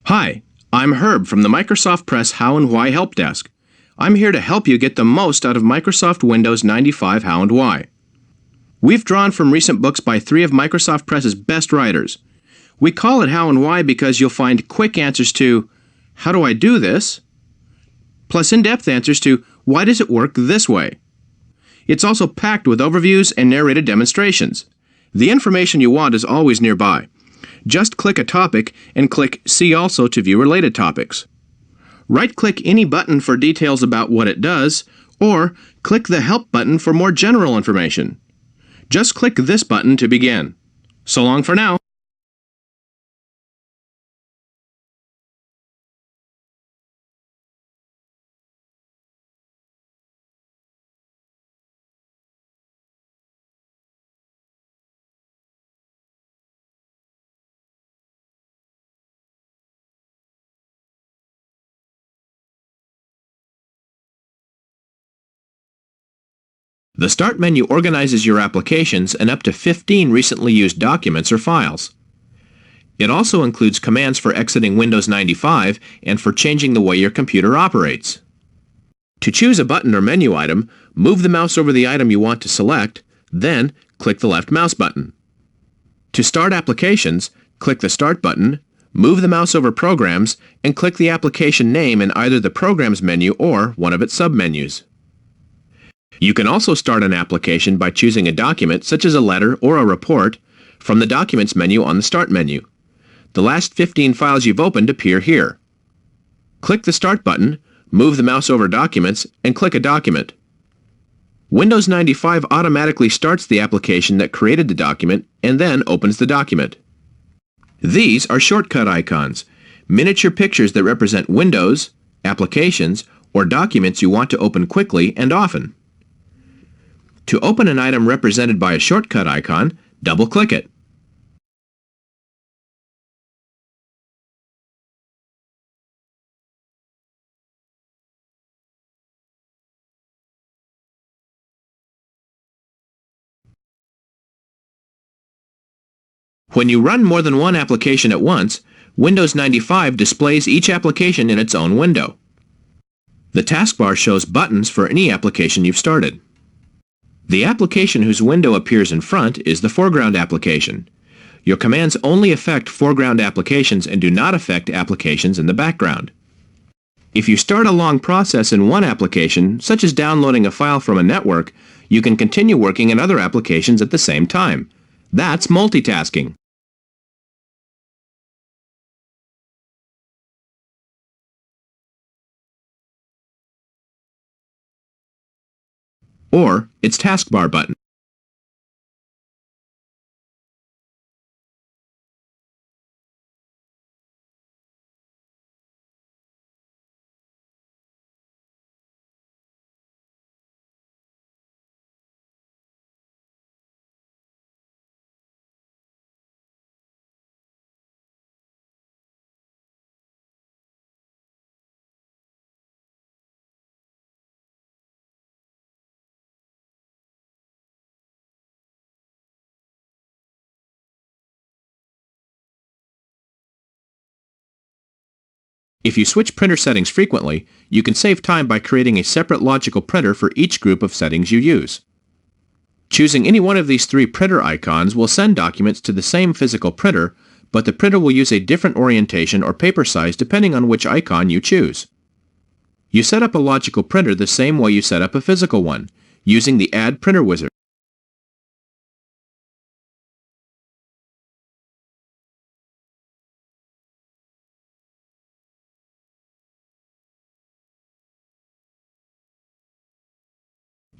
Hi, I'm Herb from the Microsoft Press How and Why Help Desk. I'm here to help you get the most out of Microsoft Windows 95 How and Why. We've drawn from recent books by three of Microsoft Press's best writers. We call it How and Why because you'll find quick answers to, how do I do this? Plus in-depth answers to, why does it work this way? It's also packed with overviews and narrated demonstrations. The information you want is always nearby. Just click a topic and click See Also to view related topics. Right-click any button for details about what it does, or click the Help button for more general information. Just click this button to begin. So long for now. The Start menu organizes your applications and up to 15 recently used documents or files. It also includes commands for exiting Windows 95 and for changing the way your computer operates. To choose a button or menu item, move the mouse over the item you want to select, then click the left mouse button. To start applications, click the Start button, move the mouse over Programs, and click the application name in either the Programs menu or one of its submenus. You can also start an application by choosing a document, such as a letter or a report, from the Documents menu on the Start menu. The last 15 files you've opened appear here. Click the Start button, move the mouse over Documents, and click a document. Windows 95 automatically starts the application that created the document and then opens the document. These are shortcut icons, miniature pictures that represent windows, applications, or documents you want to open quickly and often. To open an item represented by a shortcut icon, double-click it. When you run more than one application at once, Windows 95 displays each application in its own window. The taskbar shows buttons for any application you've started. The application whose window appears in front is the foreground application. Your commands only affect foreground applications and do not affect applications in the background. If you start a long process in one application, such as downloading a file from a network, you can continue working in other applications at the same time. That's multitasking. Or its taskbar button. If you switch printer settings frequently, you can save time by creating a separate logical printer for each group of settings you use. Choosing any one of these three printer icons will send documents to the same physical printer, but the printer will use a different orientation or paper size depending on which icon you choose. You set up a logical printer the same way you set up a physical one, using the Add Printer wizard.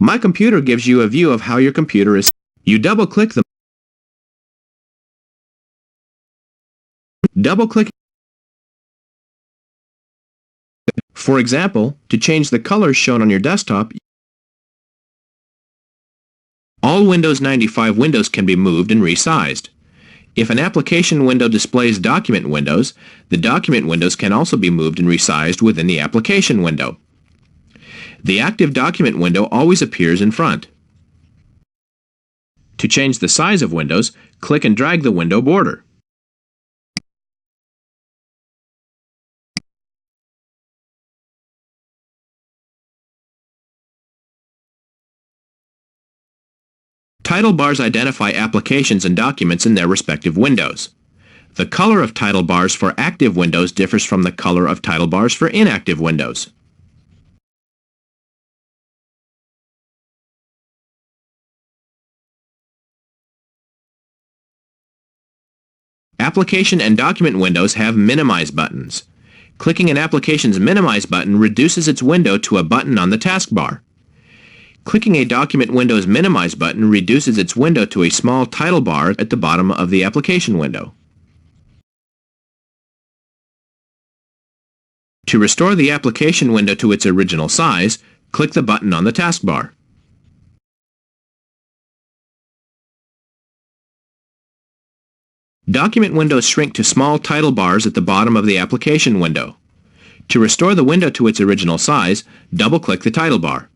My Computer gives you a view of how your computer is. You double-click the For example, to change the colors shown on your desktop, all Windows 95 windows can be moved and resized. If an application window displays document windows, the document windows can also be moved and resized within the application window. The active document window always appears in front. To change the size of windows, click and drag the window border. Title bars identify applications and documents in their respective windows. The color of title bars for active windows differs from the color of title bars for inactive windows. Application and document windows have minimize buttons. Clicking an application's minimize button reduces its window to a button on the taskbar. Clicking a document window's minimize button reduces its window to a small title bar at the bottom of the application window. To restore the application window to its original size, click the button on the taskbar. Document windows shrink to small title bars at the bottom of the application window. To restore the window to its original size, double-click the title bar.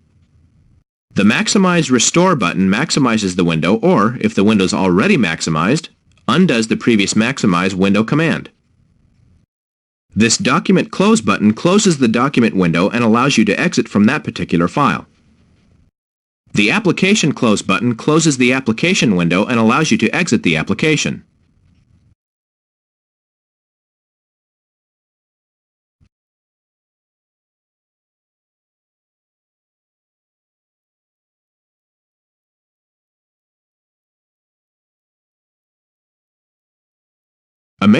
The Maximize Restore button maximizes the window, or, if the window is already maximized, undoes the previous Maximize window command. This Document Close button closes the document window and allows you to exit from that particular file. The Application Close button closes the application window and allows you to exit the application.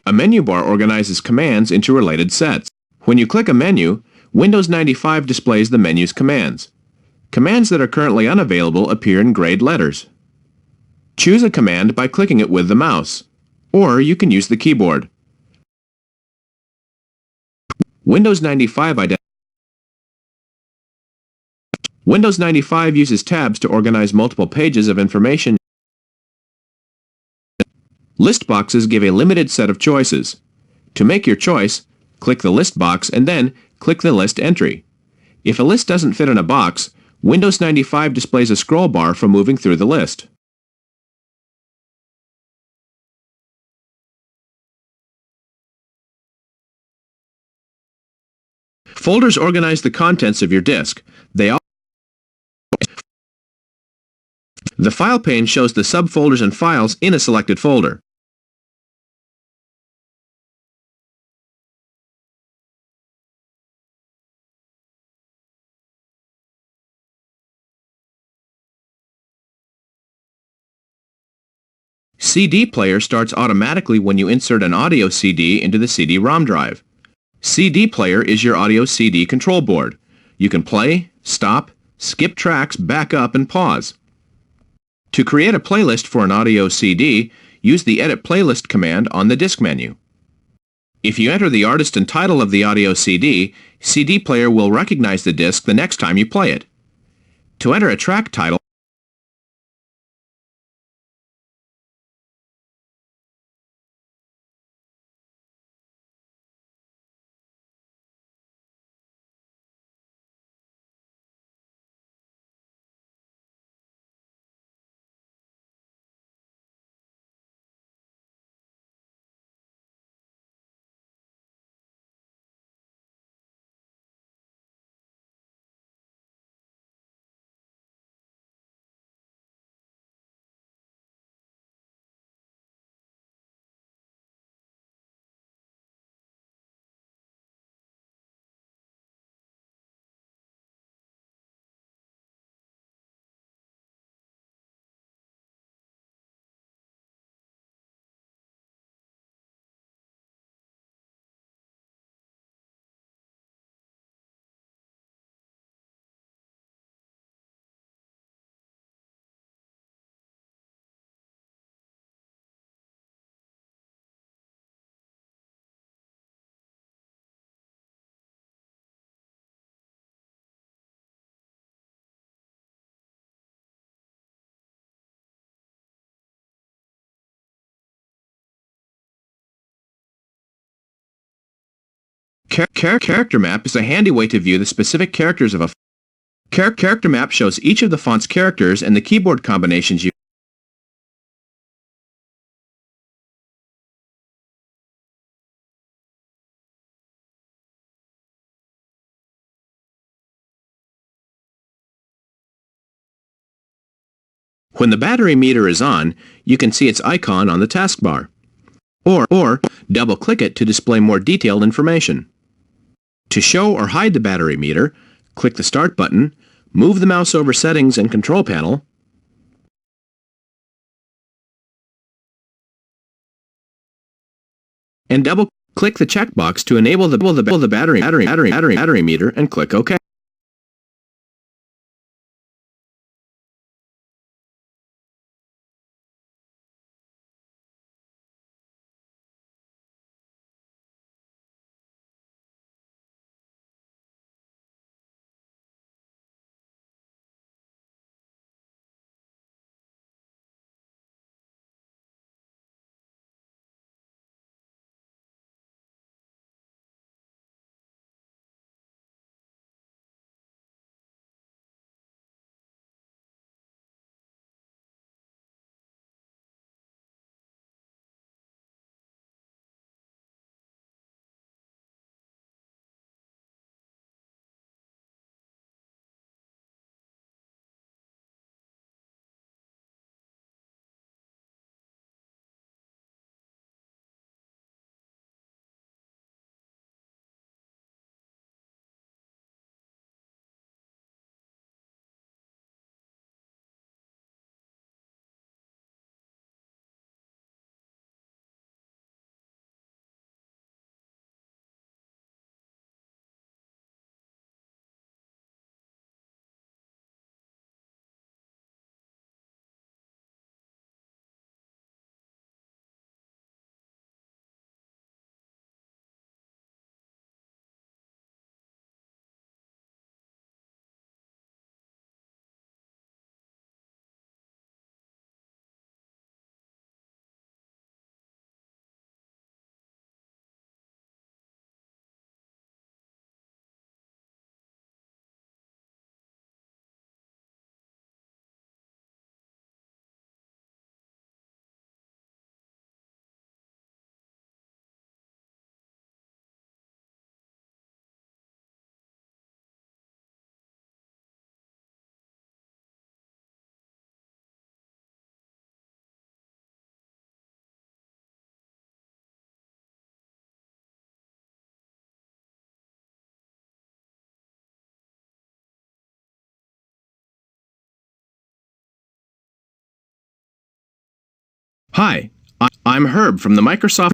A menu bar organizes commands into related sets. When you click a menu, Windows 95 displays the menu's commands. Commands that are currently unavailable appear in grayed letters. Choose a command by clicking it with the mouse, or you can use the keyboard. Windows 95 uses tabs to organize multiple pages of information. List boxes give a limited set of choices. To make your choice, click the list box and then click the list entry. If a list doesn't fit in a box, Windows 95 displays a scroll bar for moving through the list. Folders organize the contents of your disk. The File pane shows the subfolders and files in a selected folder. CD player starts automatically when you insert an audio CD into the CD-ROM drive. CD player is your audio CD control board. You can play, stop, skip tracks, back up, and pause. To create a playlist for an audio CD, use the Edit Playlist command on the disk menu. If you enter the artist and title of the audio CD, CD player will recognize the disc the next time you play it. To enter a track title, Character Map is a handy way to view the specific characters of a Character Map shows each of the font's characters and the keyboard combinations you When the battery meter is on, you can see its icon on the taskbar. Or double-click it to display more detailed information. To show or hide the battery meter, click the Start button, move the mouse over Settings and Control Panel, and double-click the checkbox to enable the battery meter and click OK. Hi, I'm Herb from the Microsoft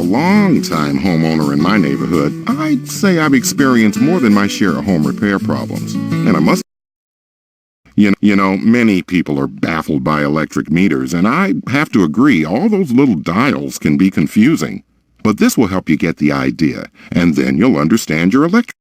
long-time homeowner in my neighborhood, I'd say I've experienced more than my share of home repair problems. And I must many people are baffled by electric meters, and I have to agree, all those little dials can be confusing. But this will help you get the idea, and then you'll understand your electric.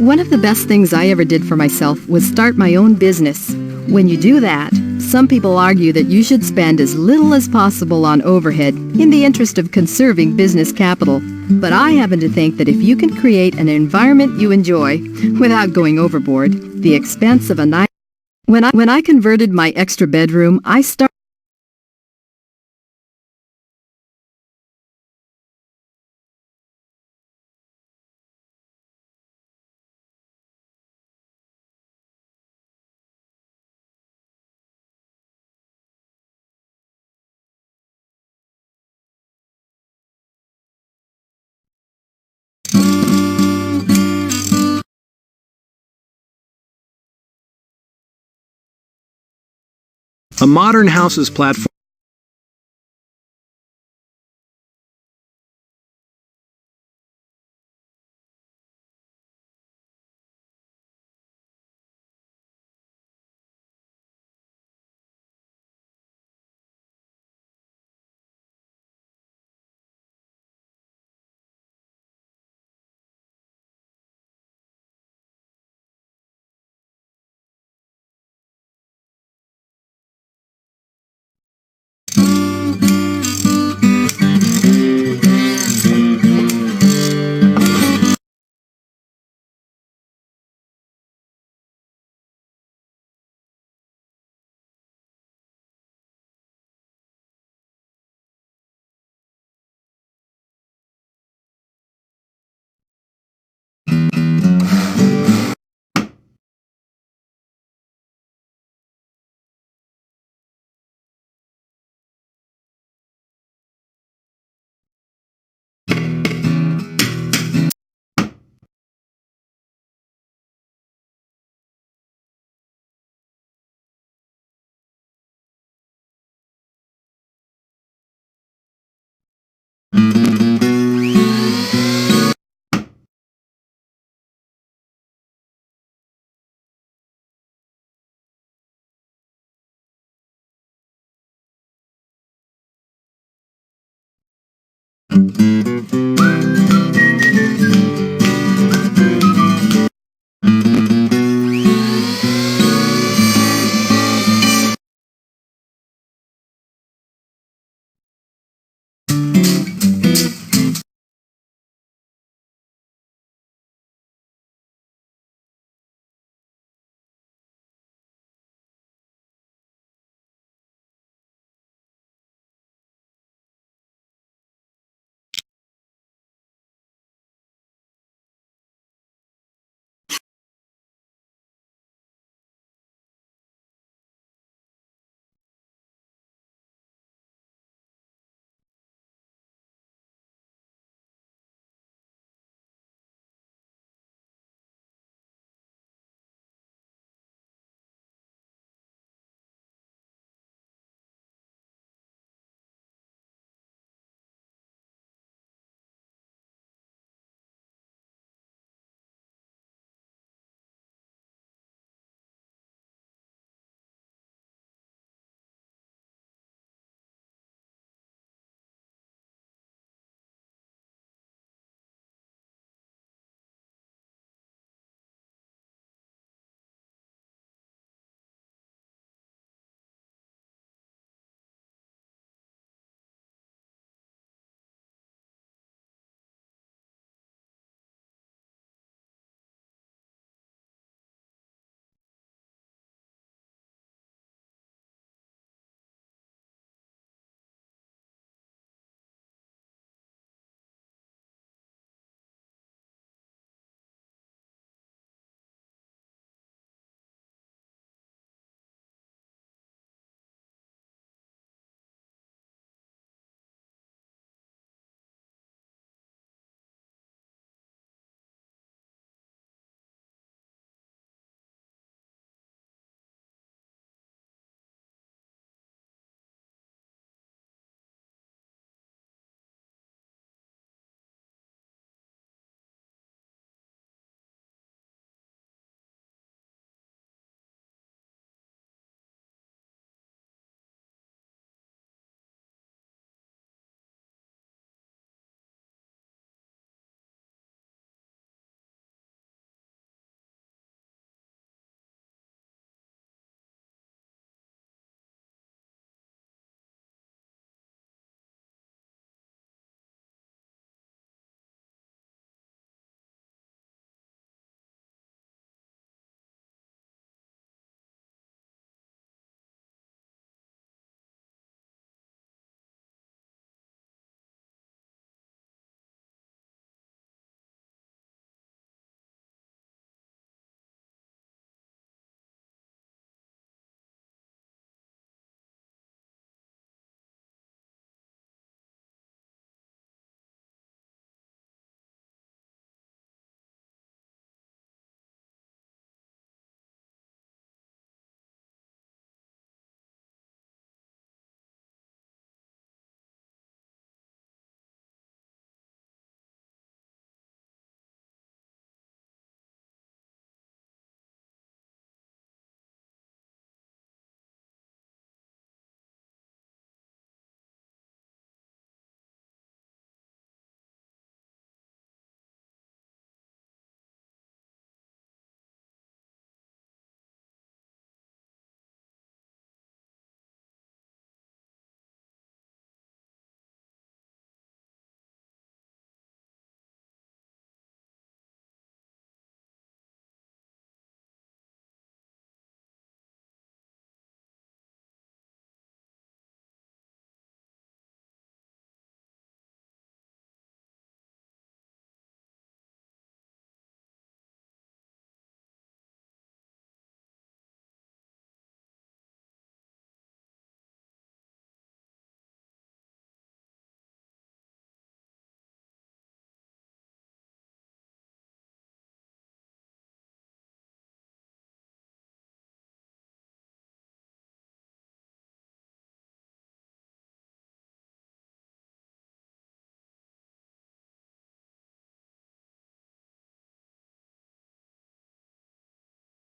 One of the best things I ever did for myself was start my own business. When you do that, some people argue that you should spend as little as possible on overhead in the interest of conserving business capital. But I happen to think that if you can create an environment you enjoy without going overboard, the expense of a night. When I converted my extra bedroom, I started. A modern house's platform.